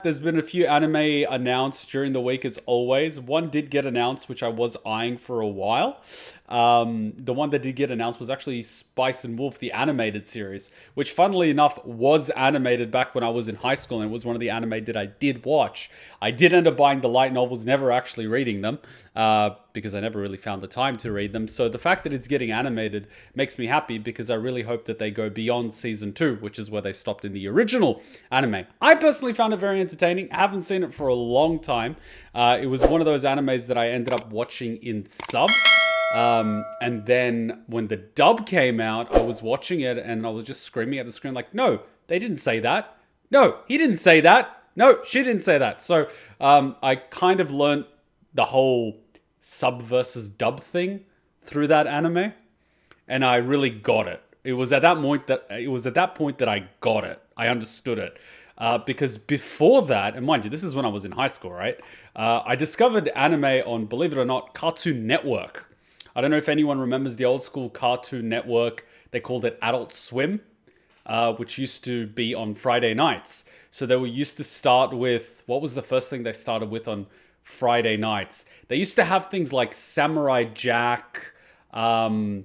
There's been a few anime announced during the week, as always. One did get announced, which I was eyeing for a while. The one that did get announced was actually Spice and Wolf, the animated series, which, funnily enough, was animated back when I was in high school, and it was one of the anime that I did watch. I did end up buying the light novels, never actually reading them, because I never really found the time to read them. So the fact that it's getting animated makes me happy, because I really hope that they go beyond season 2, which is where they stopped in the original anime. I personally found it very entertaining. I haven't seen it for a long time. It was one of those animes that I ended up watching in sub. And then when the dub came out, I was watching it and I was just screaming at the screen like, no, they didn't say that. No, he didn't say that. No, she didn't say that. So I kind of learned the whole sub versus dub thing through that anime, and I really got it. It was at that point that I got it. I understood it. Because before that, and mind you, this is when I was in high school, right? I discovered anime on, believe it or not, Cartoon Network. I don't know if anyone remembers the old school Cartoon Network. They called it Adult Swim, which used to be on Friday nights. So they were used to start with, what was the first thing they started with on Friday nights? They used to have things like Samurai Jack, Cowboy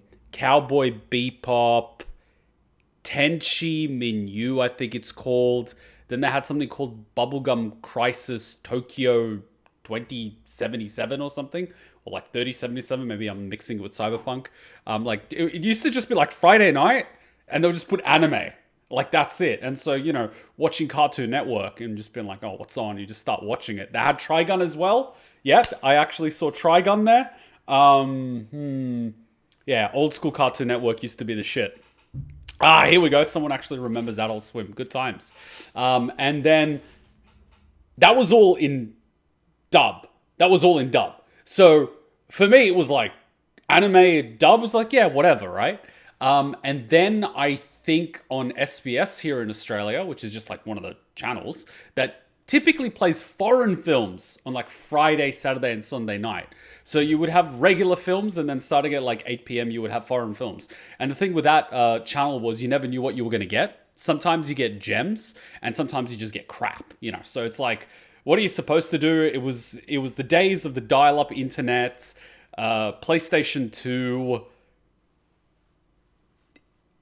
Bebop, Tenchi Minyu, I think it's called. Then they had something called Bubblegum Crisis Tokyo 2077 or something, or like 3077. Maybe I'm mixing it with Cyberpunk. Like it used to just be like Friday night, and they'll just put anime. Like that's it. And so, watching Cartoon Network and just being like, oh, what's on? You just start watching it. They had Trigun as well. Yeah, I actually saw Trigun there. Yeah, old school Cartoon Network used to be the shit. Here we go. Someone actually remembers Adult Swim. Good times. And then that was all in dub. So for me, it was like anime dub was like, yeah, whatever, right? And then I think on SBS here in Australia, which is just like one of the channels that typically plays foreign films on like Friday, Saturday, and Sunday night. So you would have regular films, and then starting at like 8 p.m, you would have foreign films. And the thing with that channel was you never knew what you were going to get. Sometimes you get gems, and sometimes you just get crap, So it's like, what are you supposed to do? It was the days of the dial-up internet, PlayStation 2.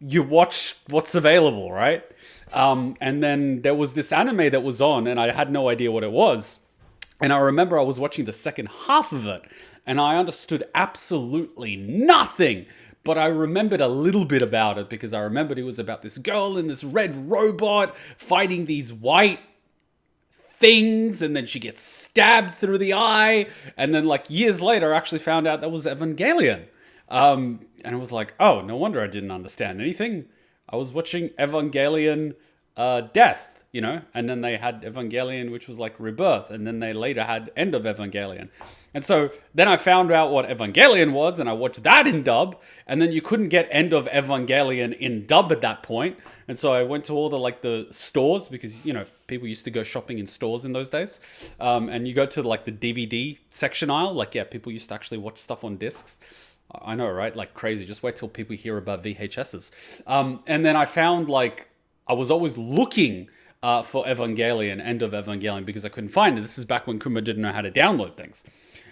You watch what's available, right? And then there was this anime that was on, and I had no idea what it was. And I remember I was watching the second half of it, and I understood absolutely nothing. But I remembered a little bit about it, because I remembered it was about this girl and this red robot fighting these white things, and then she gets stabbed through the eye. And then like years later, I actually found out that was Evangelion. And it was like, oh, no wonder I didn't understand anything. I was watching Evangelion Death, and then they had Evangelion, which was like Rebirth, and then they later had End of Evangelion. And so then I found out what Evangelion was, and I watched that in dub, and then you couldn't get End of Evangelion in dub at that point. And so I went to all the stores, because, people used to go shopping in stores in those days. And you go to like the DVD section aisle, like, yeah, people used to actually watch stuff on discs. I know, right? Like crazy. Just wait till people hear about VHSs. And then I found I was always looking for Evangelion, End of Evangelion, because I couldn't find it. This is back when Kuma didn't know how to download things.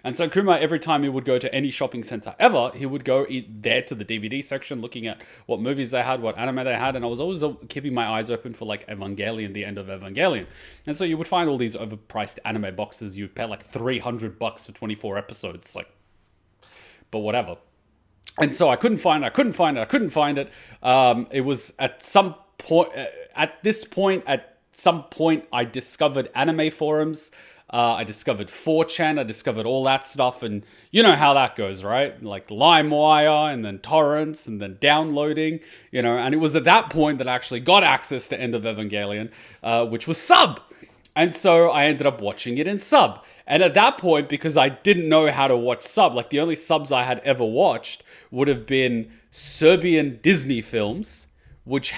And so Kuma, every time he would go to any shopping center ever, he would go there to the DVD section, looking at what movies they had, what anime they had. And I was always keeping my eyes open for like Evangelion, the End of Evangelion. And so you would find all these overpriced anime boxes. You'd pay like $300 for 24 episodes. It's like, but whatever. And so I couldn't find it. It was at some point, at some point, I discovered anime forums. I discovered 4chan. I discovered all that stuff. And you know how that goes, right? Like LimeWire, and then torrents, and then downloading, And it was at that point that I actually got access to End of Evangelion, which was sub. And so I ended up watching it in sub. And at that point, because I didn't know how to watch sub, like the only subs I had ever watched would have been Serbian Disney films, which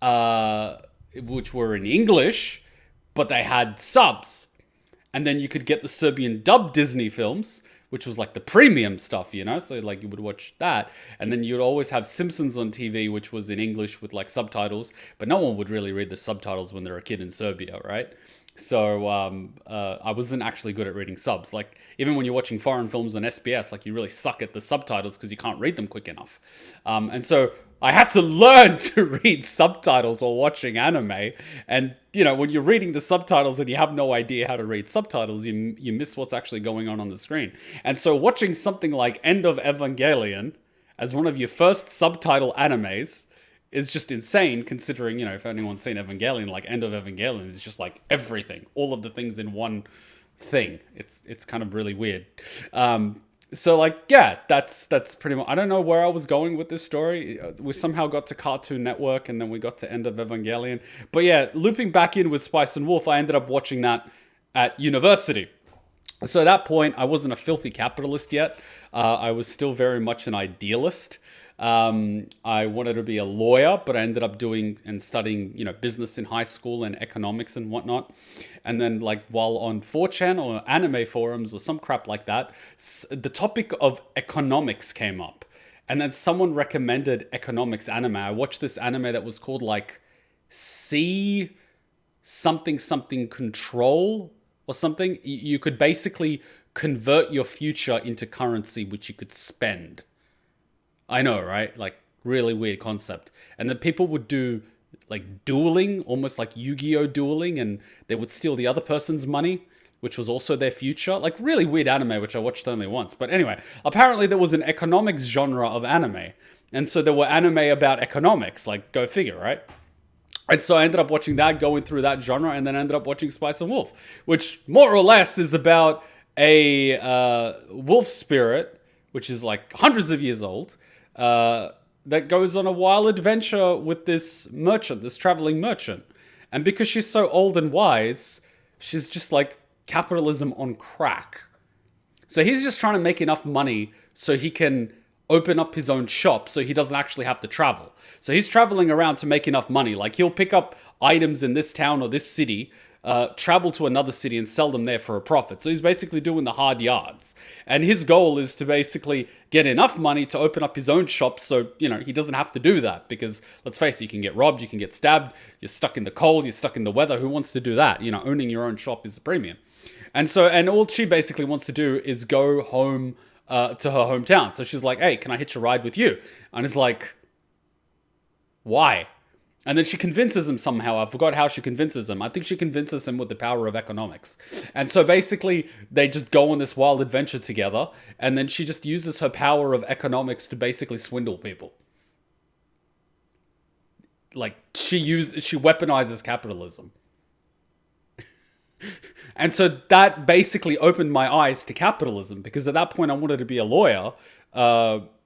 were in English, but they had subs. And then you could get the Serbian dub Disney films, which was like the premium stuff, So like you would watch that. And then you'd always have Simpsons on TV, which was in English with like subtitles, but no one would really read the subtitles when they're a kid in Serbia, right? So I wasn't actually good at reading subs. Like even when you're watching foreign films on SBS, like you really suck at the subtitles because you can't read them quick enough. And so I had to learn to read subtitles while watching anime. And you know, when you're reading the subtitles and you have no idea how to read subtitles, you miss what's actually going on the screen. And so watching something like End of Evangelion as one of your first subtitle animes is just insane, considering, you know, if anyone's seen Evangelion, like End of Evangelion is just like everything, all of the things in one thing. It's kind of really weird. So like, yeah, that's pretty much. I don't know where I was going with this story. We somehow got to Cartoon Network, and then we got to End of Evangelion. But yeah, looping back in with Spice and Wolf, I ended up watching that at university. So at that point, I wasn't a filthy capitalist yet. I was still very much an idealist. I wanted to be a lawyer, but I ended up doing and studying, you know, business in high school and economics and whatnot. And then, like, while on 4chan or anime forums or some crap like that, the topic of economics came up. And then someone recommended economics anime. I watched this anime that was called, like, C something something control or something. You could basically convert your future into currency, which you could spend. I know, right? Like, really weird concept. And then people would do, like, dueling, almost like Yu-Gi-Oh! Dueling, and they would steal the other person's money, which was also their future. Like, really weird anime, which I watched only once. But anyway, apparently there was an economics genre of anime. And so there were anime about economics, like, go figure, right? And so I ended up watching that, going through that genre, and then ended up watching Spice and Wolf, which more or less is about a wolf spirit, which is like hundreds of years old, that goes on a wild adventure with this merchant, this traveling merchant. And because she's so old and wise, she's just like capitalism on crack. So he's just trying to make enough money so he can open up his own shop so he doesn't actually have to travel. So he's traveling around to make enough money. Like he'll pick up items in this town or this city, travel to another city and sell them there for a profit. So he's basically doing the hard yards. And his goal is to basically get enough money to open up his own shop so, you know, he doesn't have to do that. Because let's face it, you can get robbed, you can get stabbed, you're stuck in the cold, you're stuck in the weather. Who wants to do that? You know, owning your own shop is a premium. And so, and all she basically wants to do is go home to her hometown. So she's like, hey, can I hitch a ride with you? And it's like, why? And then she convinces him somehow. I forgot how she convinces him. I think she convinces him with the power of economics. And so basically, they just go on this wild adventure together. And then she just uses her power of economics to basically swindle people. Like, she weaponizes capitalism. And so that basically opened my eyes to capitalism, because at that point I wanted to be a lawyer,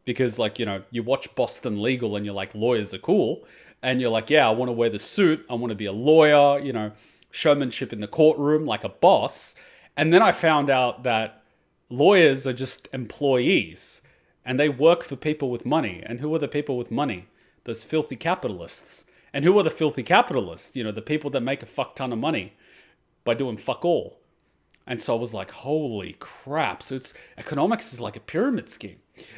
because, like, you know, you watch Boston Legal and you're like, lawyers are cool. And you're like, yeah, I want to wear the suit. I want to be a lawyer, you know, showmanship in the courtroom like a boss. And then I found out that lawyers are just employees and they work for people with money. And who are the people with money? Those filthy capitalists. And who are the filthy capitalists? You know, the people that make a fuck ton of money by doing fuck all. And so I was like, holy crap. So economics is like a pyramid scheme.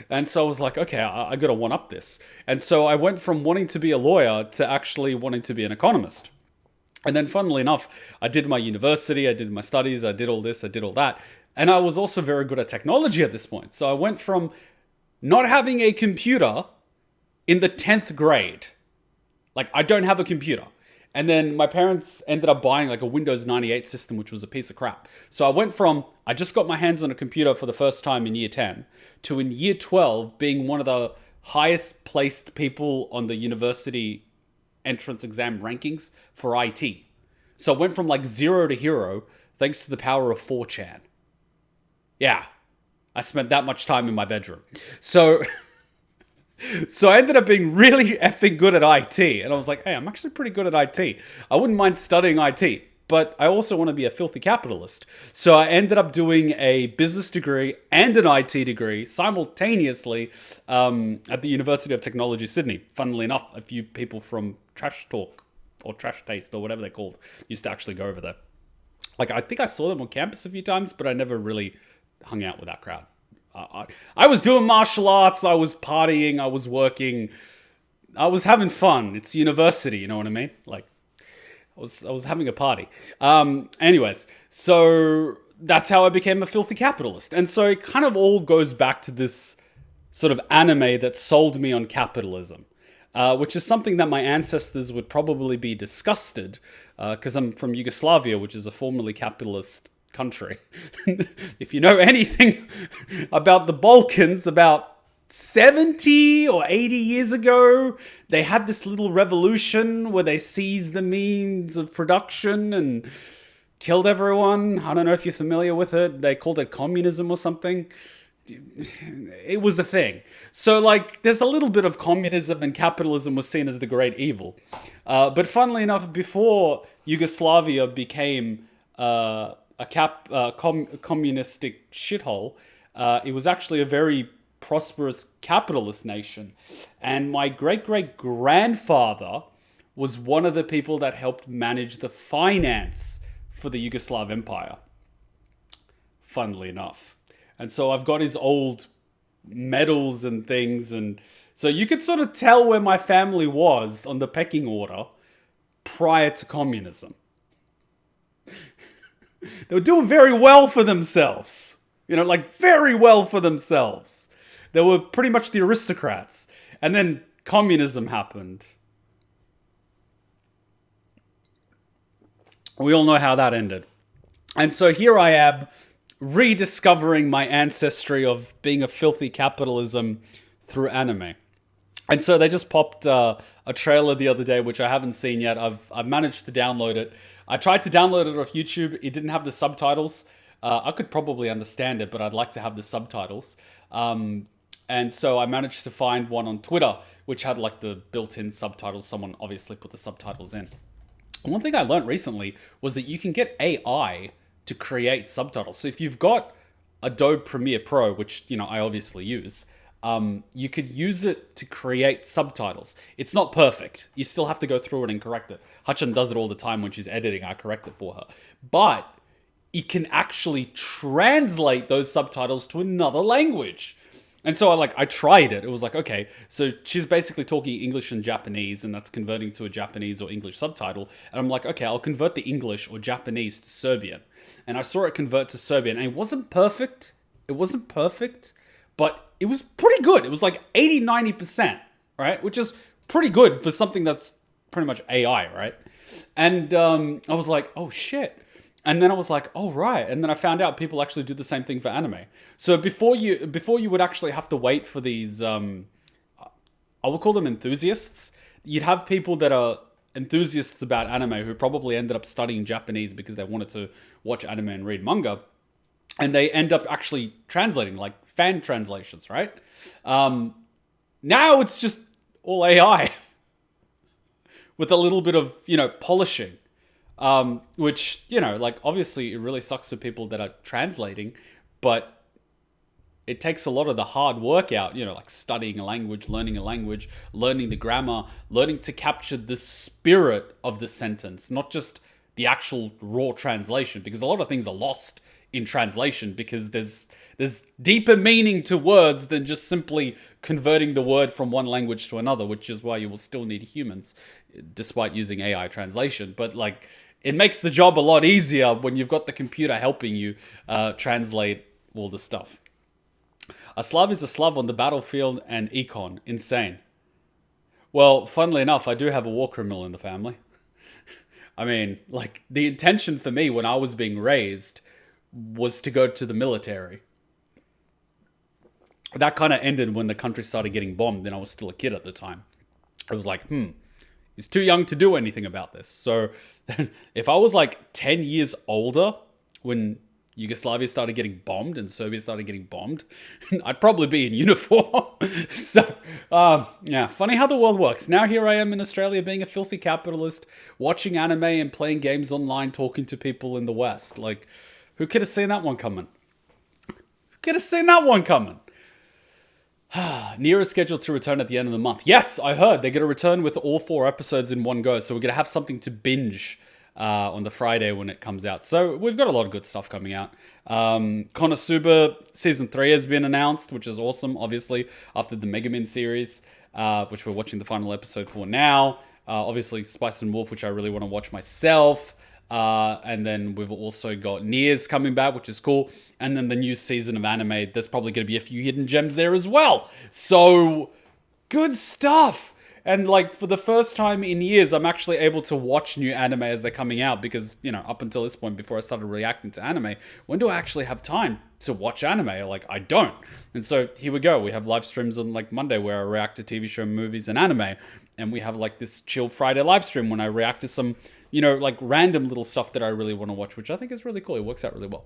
And so I was like, okay, I got to one up this. And so I went from wanting to be a lawyer to actually wanting to be an economist. And then funnily enough, I did my university, I did my studies, I did all this, I did all that. And I was also very good at technology at this point. So I went from not having a computer in the 10th grade. Like, I don't have a computer. And then my parents ended up buying like a Windows 98 system, which was a piece of crap. So I went from, I just got my hands on a computer for the first time in year 10, to in year 12 being one of the highest placed people on the university entrance exam rankings for IT. So I went from like zero to hero thanks to the power of 4chan. Yeah, I spent that much time in my bedroom. So I ended up being really effing good at IT. And I was like, hey, I'm actually pretty good at IT. I wouldn't mind studying IT, but I also want to be a filthy capitalist. So I ended up doing a business degree and an IT degree simultaneously at the University of Technology, Sydney. Funnily enough, a few people from Trash Talk or Trash Taste or whatever they're called used to actually go over there. Like, I think I saw them on campus a few times, but I never really hung out with that crowd. I was doing martial arts, I was partying, I was working, I was having fun. It's university, you know what I mean? Like, I was having a party. Anyways, so that's how I became a filthy capitalist. And so it kind of all goes back to this sort of anime that sold me on capitalism, which is something that my ancestors would probably be disgusted, because I'm from Yugoslavia, which is a formerly capitalist country. If you know anything about the Balkans, about 70 or 80 years ago, they had this little revolution where they seized the means of production and killed everyone. I don't know if you're familiar with it. They called it communism or something. It was a thing. So, like, there's a little bit of communism, and capitalism was seen as the great evil. But funnily enough, before Yugoslavia became a communistic shithole, it was actually a very prosperous capitalist nation. And my great-great-grandfather was one of the people that helped manage the finance for the Yugoslav Empire. Funnily enough. And so I've got his old medals and things. And so you could sort of tell where my family was on the pecking order prior to communism. They were doing very well for themselves. You know, like very well for themselves. They were pretty much the aristocrats. And then communism happened. We all know how that ended. And so here I am, rediscovering my ancestry of being a filthy capitalism through anime. And so they just popped a trailer the other day, which I haven't seen yet. I've managed to download it. I tried to download it off YouTube. It didn't have the subtitles. I could probably understand it, but I'd like to have the subtitles. And so I managed to find one on Twitter, which had like the built-in subtitles. Someone obviously put the subtitles in. And one thing I learned recently was that you can get AI to create subtitles. So if you've got Adobe Premiere Pro, which, you know, I obviously use, you could use it to create subtitles. It's not perfect. You still have to go through it and correct it. Hutchin does it all the time when she's editing. I correct it for her. But it can actually translate those subtitles to another language. And so I tried it. It was like, okay, so she's basically talking English and Japanese, and that's converting to a Japanese or English subtitle. And I'm like, okay, I'll convert the English or Japanese to Serbian. And I saw it convert to Serbian, and it wasn't perfect. It wasn't perfect, but it was pretty good. It was like 80, 90%, right? Which is pretty good for something that's pretty much AI, right? And I was like, oh shit. And then I was like, oh, right. And then I found out people actually do the same thing for anime. So before you would actually have to wait for these, I would call them enthusiasts. You'd have people that are enthusiasts about anime who probably ended up studying Japanese because they wanted to watch anime and read manga. And they end up actually translating, like fan translations, right? Now it's just all AI with a little bit of, polishing. Which, like, obviously it really sucks for people that are translating, but it takes a lot of the hard work out, like studying a language, learning the grammar, learning to capture the spirit of the sentence, not just the actual raw translation, because a lot of things are lost in translation because there's deeper meaning to words than just simply converting the word from one language to another, which is why you will still need humans despite using AI translation. But like, it makes the job a lot easier when you've got the computer helping you translate all the stuff. A Slav is a Slav on the battlefield and econ. Insane. Well, funnily enough, I do have a war criminal in the family. I mean, like, the intention for me when I was being raised was to go to the military. That kind of ended when the country started getting bombed and I was still a kid at the time. I was like, he's too young to do anything about this. So if I was like 10 years older when Yugoslavia started getting bombed and Serbia started getting bombed, I'd probably be in uniform. So, yeah, funny how the world works. Now here I am in Australia being a filthy capitalist, watching anime and playing games online, talking to people in the West. Like, who could have seen that one coming? Nier is scheduled to return at the end of the month. Yes, I heard they're going to return with all 4 episodes in one go. So we're going to have something to binge on the Friday when it comes out. So we've got a lot of good stuff coming out. Konosuba Season 3 has been announced, which is awesome, obviously, after the Megamin series, which we're watching the final episode for now. Obviously, Spice and Wolf, which I really want to watch myself. And then we've also got Niers coming back, which is cool. And then the new season of anime, there's probably going to be a few hidden gems there as well. So, good stuff. And like for the first time in years, I'm actually able to watch new anime as they're coming out because, you know, up until this point, before I started reacting to anime, when do I actually have time to watch anime? Like, I don't. And so here we go. We have live streams on like Monday where I react to TV show, movies, and anime. And we have like this chill Friday live stream when I react to some, you know, like random little stuff that I really want to watch, which I think is really cool. It works out really well.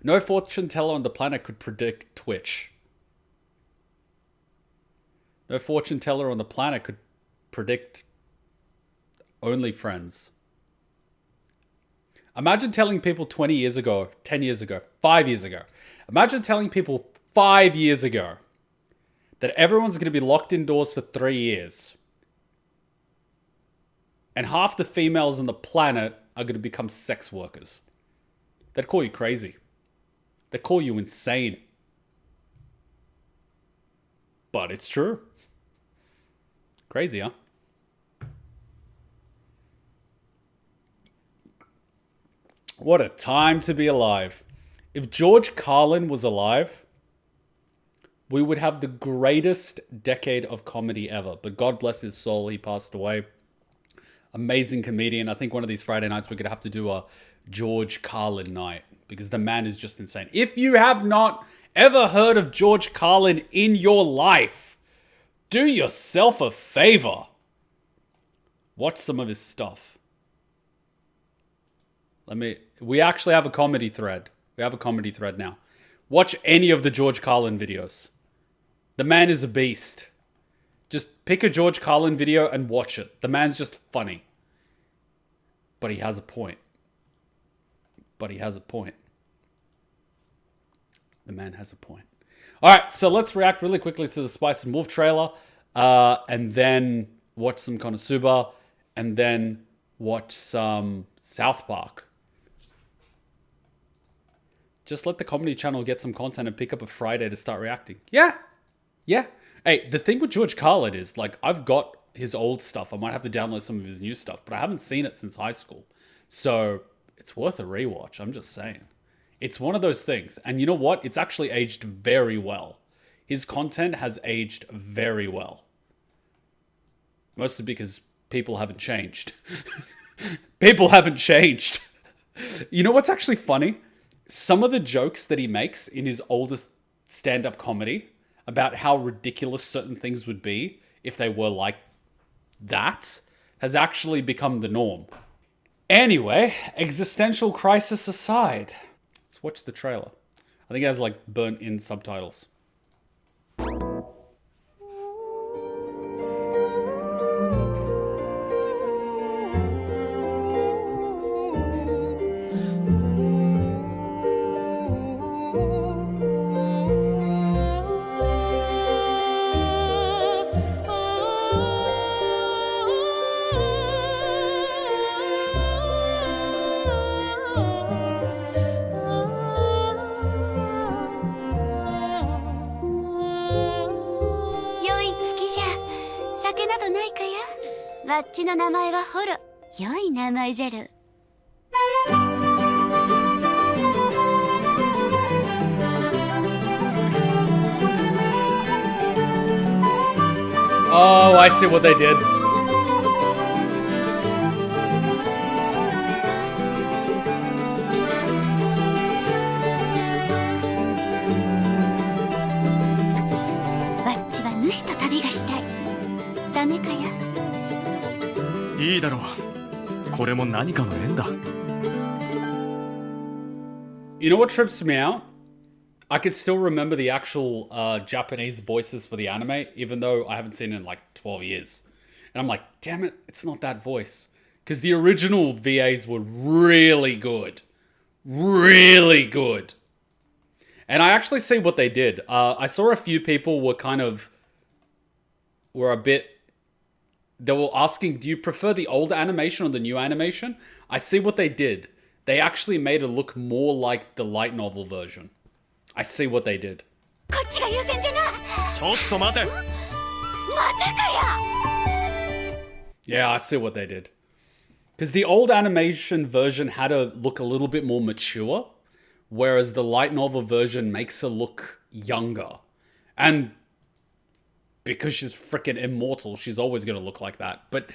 No fortune teller on the planet could predict Twitch. No fortune teller on the planet could predict OnlyFriends. Imagine telling people 20 years ago, 10 years ago, 5 years ago. Imagine telling people 5 years ago that everyone's going to be locked indoors for 3 years. And half the females on the planet are going to become sex workers. They'd call you crazy. They'd call you insane. But it's true. Crazy, huh? What a time to be alive. If George Carlin was alive, we would have the greatest decade of comedy ever. But God bless his soul, he passed away. Amazing comedian. I think one of these Friday nights we're going to have to do a George Carlin night because the man is just insane. If you have not ever heard of George Carlin in your life, do yourself a favor. Watch some of his stuff. We actually have a comedy thread. We have a comedy thread now. Watch any of the George Carlin videos. The man is a beast. Just pick a George Carlin video and watch it. The man's just funny. But he has a point. The man has a point. All right, so let's react really quickly to the Spice and Wolf trailer, and then watch some Konosuba, and then watch some South Park. Just let the comedy channel get some content and pick up a Friday to start reacting. Yeah. Hey, the thing with George Carlin is, like, I've got his old stuff. I might have to download some of his new stuff, but I haven't seen it since high school. So it's worth a rewatch, I'm just saying. It's one of those things. And you know what? It's actually aged very well. His content has aged very well. Mostly because people haven't changed. People haven't changed. You know what's actually funny? Some of the jokes that he makes in his oldest stand-up comedy about how ridiculous certain things would be if they were like that has actually become the norm. Anyway, existential crisis aside, let's watch the trailer. I think it has like burnt-in subtitles. Oh, I see what they did. You know what trips me out? I could still remember the actual Japanese voices for the anime, even though I haven't seen it in like 12 years. And I'm like, damn it, it's not that voice. Because the original VAs were really good. Really good. And I actually see what they did. I saw a few people were a bit... They were asking, do you prefer the old animation or the new animation? I see what they did. They actually made it look more like the light novel version. I see what they did. Yeah, I see what they did. Because the old animation version had to look a little bit more mature, whereas the light novel version makes her look younger. And because she's freaking immortal, she's always going to look like that. But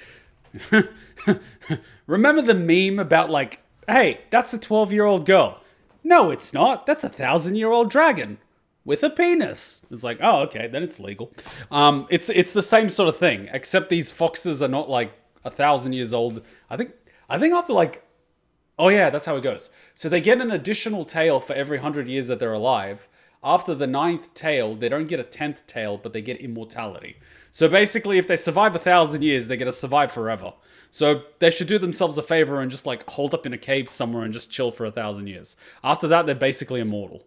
remember the meme about like, hey, that's a 12-year-old girl. No, it's not. That's a 1,000-year-old dragon with a penis. It's like, oh, okay, then it's legal. It's the same sort of thing, except these foxes are not like 1,000 years old. I think after like, oh yeah, that's how it goes. So they get an additional tail for every 100 years that they're alive. After the 9th tail, they don't get a 10th tail, but they get immortality. So basically, if they survive 1,000 years, they're going to survive forever. So they should do themselves a favor and just like hold up in a cave somewhere and just chill for 1,000 years. After that, they're basically immortal.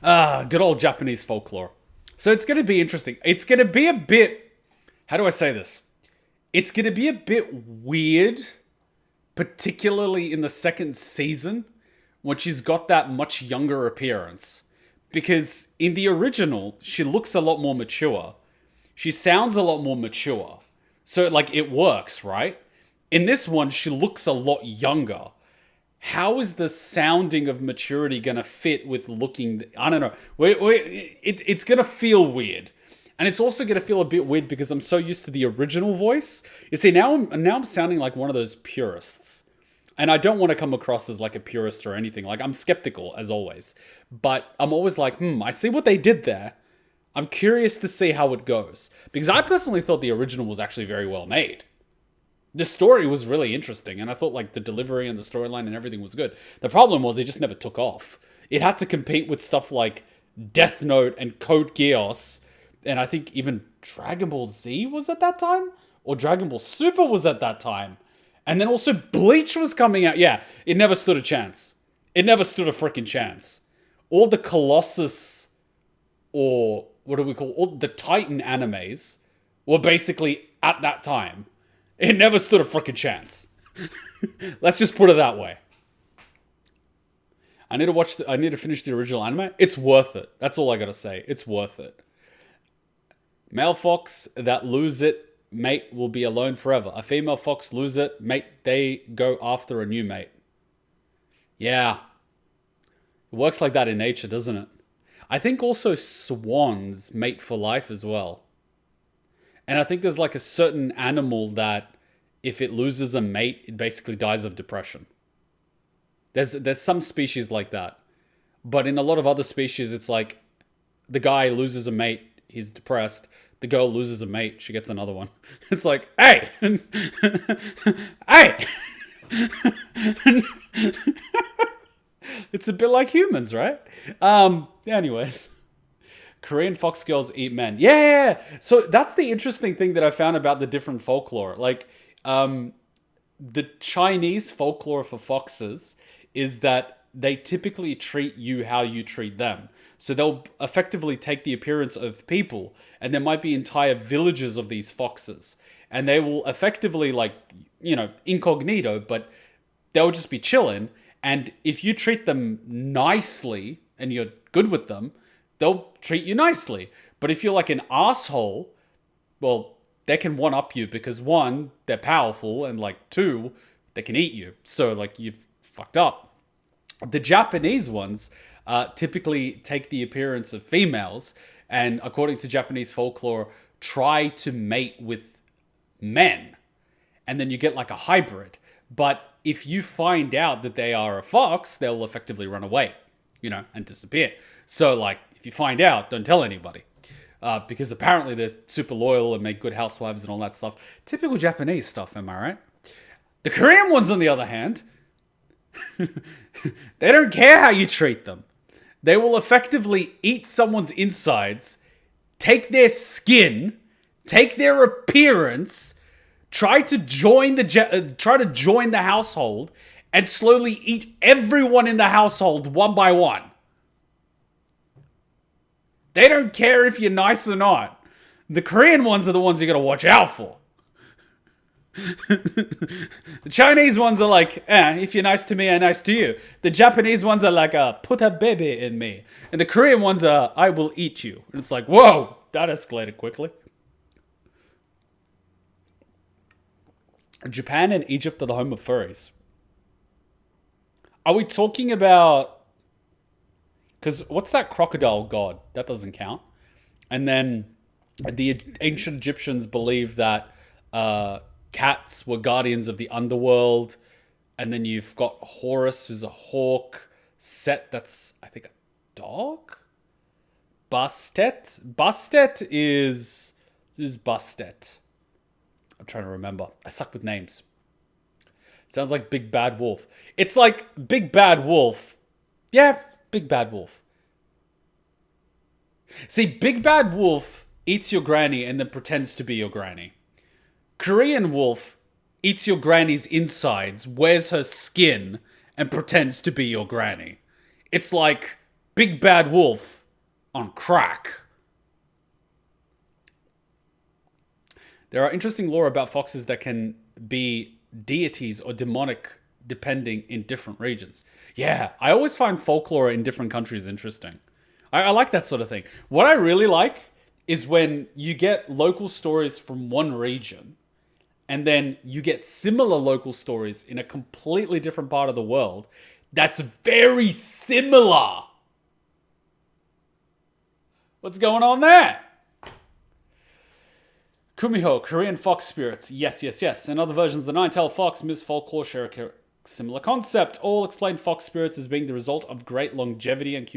Good old Japanese folklore. So it's going to be interesting. It's going to be a bit, how do I say this? It's going to be a bit weird, particularly in the second season, when she's got that much younger appearance. Because in the original, she looks a lot more mature. She sounds a lot more mature. So, like, it works, right? In this one, she looks a lot younger. How is the sounding of maturity going to fit with looking... I don't know. It's going to feel weird. And it's also going to feel a bit weird because I'm so used to the original voice. You see, now I'm sounding like one of those purists. And I don't want to come across as like a purist or anything. Like, I'm skeptical, as always. But I'm always like, I see what they did there. I'm curious to see how it goes. Because I personally thought the original was actually very well made. The story was really interesting. And I thought like the delivery and the storyline and everything was good. The problem was it just never took off. It had to compete with stuff like Death Note and Code Geass. And I think even Dragon Ball Z was at that time? Or Dragon Ball Super was at that time? And then also Bleach was coming out. Yeah, it never stood a chance. It never stood a freaking chance. All the Colossus, or what do we call, all the Titan animes were basically at that time. It never stood a freaking chance. Let's just put it that way. I need to finish the original anime. It's worth it. That's all I gotta say. It's worth it. Male fox that lose it, mate will be alone forever. A female fox lose it, mate, they go after a new mate. Yeah. It works like that in nature, doesn't it? I think also swans mate for life as well. And I think there's like a certain animal that if it loses a mate, it basically dies of depression. There's some species like that. But in a lot of other species, it's like the guy loses a mate, he's depressed. The girl loses a mate, she gets another one. It's like, hey! Hey! It's a bit like humans, right? Anyways. Korean fox girls eat men. Yeah! So that's the interesting thing that I found about the different folklore. Like, the Chinese folklore for foxes is that they typically treat you how you treat them. So they'll effectively take the appearance of people, and there might be entire villages of these foxes. And they will effectively, like, you know, incognito, but they'll just be chilling. And if you treat them nicely, and you're good with them, they'll treat you nicely. But if you're like an asshole, well, they can one-up you because one, they're powerful, and like two, they can eat you. So like you've fucked up. The Japanese ones typically take the appearance of females, and according to Japanese folklore, try to mate with men. And then you get like a hybrid. But if you find out that they are a fox, they'll effectively run away, you know, and disappear. So like, if you find out, don't tell anybody. Because apparently they're super loyal and make good housewives and all that stuff. Typical Japanese stuff, am I right? The Korean ones, on the other hand, they don't care how you treat them. They will effectively eat someone's insides, take their skin, take their appearance, try to join the household, and slowly eat everyone in the household one by one. They don't care if you're nice or not. The Korean ones are the ones you gotta watch out for. The Chinese ones are like, if you're nice to me, I'm nice to you. The Japanese ones are like, put a baby in me. And the Korean ones are, I will eat you. And it's like, whoa, that escalated quickly. Japan and Egypt are the home of furries. Are we talking about... Because what's that crocodile god? That doesn't count. And then the ancient Egyptians believed that cats were guardians of the underworld. And then you've got Horus, who's a hawk. Set, that's, I think, a dog? Bastet is... Who's Bastet? I'm trying to remember. I suck with names. Sounds like Big Bad Wolf. It's like Big Bad Wolf. Yeah, Big Bad Wolf. See, Big Bad Wolf eats your granny and then pretends to be your granny. Korean Wolf eats your granny's insides, wears her skin, and pretends to be your granny. It's like Big Bad Wolf on crack. There are interesting lore about foxes that can be deities or demonic depending in different regions. Yeah, I always find folklore in different countries interesting. I like that sort of thing. What I really like is when you get local stories from one region and then you get similar local stories in a completely different part of the world that's very similar. What's going on there? Kumiho, Korean fox spirits. Yes, yes, yes. And other versions of the nine-tailed fox, myths, folklore share a similar concept. All explain fox spirits as being the result of great longevity and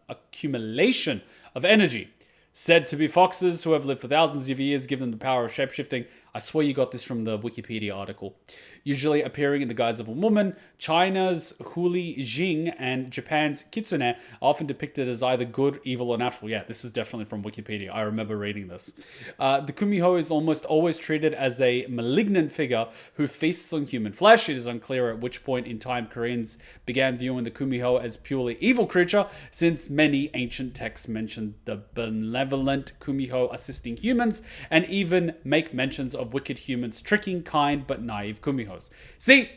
accumulation of energy. Said to be foxes who have lived for thousands of years, give them the power of shapeshifting. I swear you got this from the Wikipedia article. Usually appearing in the guise of a woman, China's Huli Jing and Japan's Kitsune are often depicted as either good, evil, or natural. Yeah, this is definitely from Wikipedia. I remember reading this. The Kumiho is almost always treated as a malignant figure who feasts on human flesh. It is unclear at which point in time Koreans began viewing the Kumiho as purely evil creature, since many ancient texts mention the benevolent Kumiho assisting humans, and even make mentions of wicked humans tricking kind but naive Kumihos. See,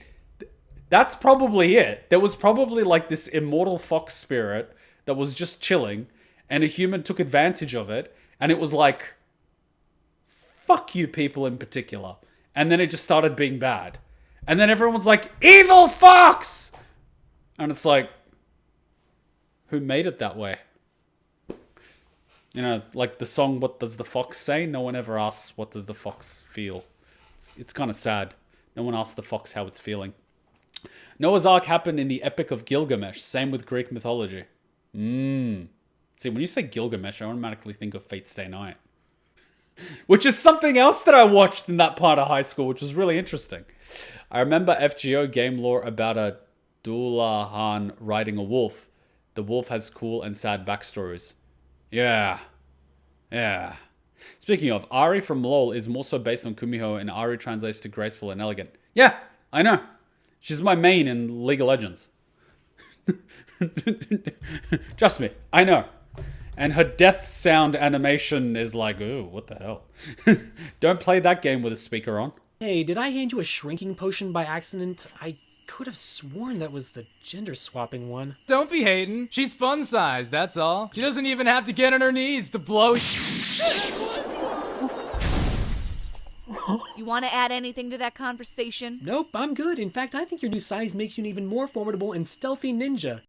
that's probably it. There was probably like this immortal fox spirit that was just chilling, and a human took advantage of it, and it was like, fuck you people in particular. And then it just started being bad. And then everyone's like, evil fox! And it's like, who made it that way? You know, like the song, What Does the Fox Say? No one ever asks, what does the fox feel? It's kind of sad. No one asks the fox how it's feeling. Noah's Ark happened in the Epic of Gilgamesh. Same with Greek mythology. See, when you say Gilgamesh, I automatically think of Fate Stay Night. Which is something else that I watched in that part of high school, which was really interesting. I remember FGO game lore about a Dullahan riding a wolf. The wolf has cool and sad backstories. Yeah. Speaking of, Ari from LOL is more so based on Kumiho, and Ari translates to graceful and elegant. Yeah, I know. She's my main in League of Legends. Trust me, I know. And her death sound animation is like, ooh, what the hell? Don't play that game with a speaker on. Hey, did I hand you a shrinking potion by accident? I could have sworn that was the gender swapping one. Don't be hating. She's fun size, that's all. She doesn't even have to get on her knees to blow. You want to add anything to that conversation? Nope, I'm good. In fact, I think your new size makes you an even more formidable and stealthy ninja.